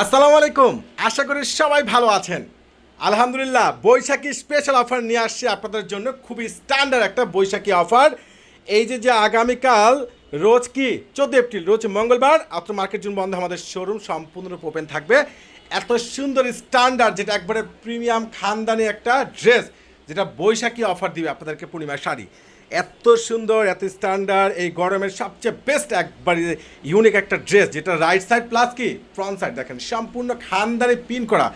আসসালামু আলাইকুম। আশা করি সবাই ভালো আছেন। আলহামদুলিল্লাহ, বৈশাখী স্পেশাল অফার নিয়ে আসছি আপনাদের জন্য। খুবই স্ট্যান্ডার্ড একটা বৈশাখী অফার। এই যে আগামীকাল রোজ কি 14 এপ্রিল, রোজ মঙ্গলবার, আত্র মার্কেট জুন বন্ধ, আমাদের শোরুম সম্পূর্ণরূপে ওপেন থাকবে। এত সুন্দর স্ট্যান্ডার্ড, যেটা একবারে প্রিমিয়াম খানদানি একটা ড্রেস, যেটা বৈশাখী অফার দিবে আপনাদেরকে। পূর্ণিমা শাড়ি এত সুন্দর, এত স্ট্যান্ডার্ড, এই গরমের সবচেয়ে বেস্ট একবারে ইউনিক একটা ড্রেস, যেটা রাইট সাইড প্লাস কি ফ্রন্ট সাইড দেখেন সম্পূর্ণ খানদানি পিন করা।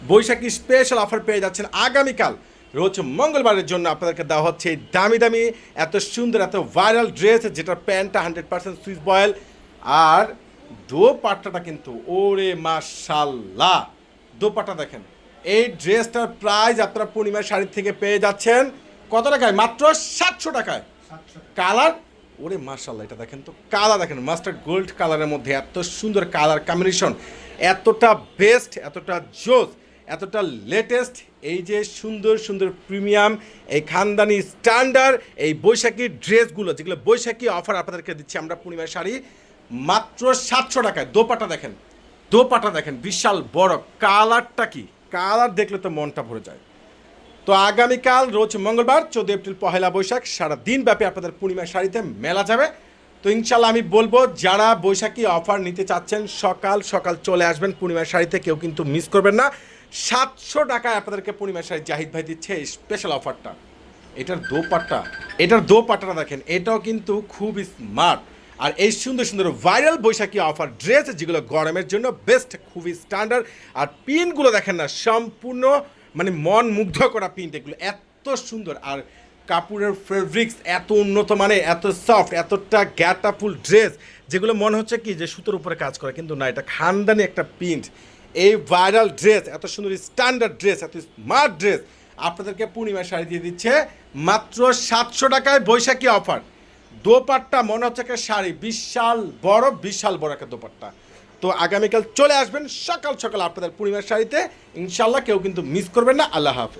বৈশাখী স্পেশাল অফার পেয়ে যাচ্ছেন আগামীকাল রোজ মঙ্গলবারের জন্য। আপনাদেরকে দেওয়া হচ্ছে এই দামি দামি এত সুন্দর এত ভাইরাল ড্রেস, যেটার প্যান্টটা 100% সুইস বয়েল, আর দোপাট্টাটা কিন্তু ওরে মাশাল্লাহ। দোপাট্টা দেখেন, এই ড্রেসটার প্রাইস আপনারা পূর্ণিমা শাড়ি থেকে পেয়ে যাচ্ছেন কত টাকায়? মাত্র 700 টাকায়। কালার ওরে মাশাল্লাহ, এটা দেখেন তো, কালার দেখেন মাস্টার্ড গোল্ড কালারের মধ্যে এত সুন্দর কালার কম্বিনেশন, এতটা বেস্ট, এতটা জোস, এতটা লেটেস্ট। এই যে সুন্দর সুন্দর প্রিমিয়াম এই খানদানি স্ট্যান্ডার্ড এই বৈশাখী ড্রেসগুলো, যেগুলো বৈশাখী অফার আপনাদেরকে দিচ্ছি আমরা পূর্ণিমা শাড়ি মাত্র 700 টাকায়। দোপাটা দেখেন, দোপাটা দেখেন বিশাল বড়। কালারটা কি, কালার দেখলে তো মনটা ভরে যায়। তো আগামীকাল রোজ মঙ্গলবার 14 এপ্রিল পহেলা বৈশাখ সারা দিন ব্যাপী আপনাদের পূর্ণিমা শাড়িতে মেলা যাবে। তো ইনশাল্লাহ আমি বলবো, যারা বৈশাখী অফার নিতে চাচ্ছেন সকাল সকাল চলে আসবেন পূর্ণিমা শাড়িতে, কেউ কিন্তু মিস করবেন না। 700 টাকায় আপনাদেরকে পূর্ণিমা শাড়ি জাহিদ ভাই দিচ্ছে এই স্পেশাল অফারটা। এটার দোপাট্টাটা দেখেন, এটাও কিন্তু খুব স্মার্ট। আর এই সুন্দর সুন্দর ভাইরাল বৈশাখী অফার ড্রেস, যেগুলো গরমের জন্য বেস্ট, খুবই স্ট্যান্ডার্ড। আর পিনগুলো দেখেন না, সম্পূর্ণ মানে মন মুগ্ধ করা প্রিন্ট, এগুলো এত সুন্দর। আর কাপড়ের ফেব্রিক্স এত উন্নত, মানে এত সফট, এতটা গ্যাটাফুল ড্রেস, যেগুলো মনে হচ্ছে কি যে সুতোর উপরে কাজ করে, কিন্তু না, এটা খানদানি একটা প্রিন্ট। এই ভাইরাল ড্রেস, এত সুন্দর স্ট্যান্ডার্ড ড্রেস, এত স্মার্ট ড্রেস আপনাদেরকে পূর্ণিমা শাড়ি দিয়ে দিচ্ছে মাত্র 700 টাকায় বৈশাখী অফার। দোপাট্টা মনে হচ্ছে একটা শাড়ি, বিশাল বড়, বিশাল বড় একটা দোপাট্টা। তো আগামীকাল চলে আসবেন সকাল সকাল আপনাদের পূর্ণিমার শাড়িতে, ইনশাল্লাহ কেউ কিন্তু মিস করবেন না। আল্লাহ হাফেজ।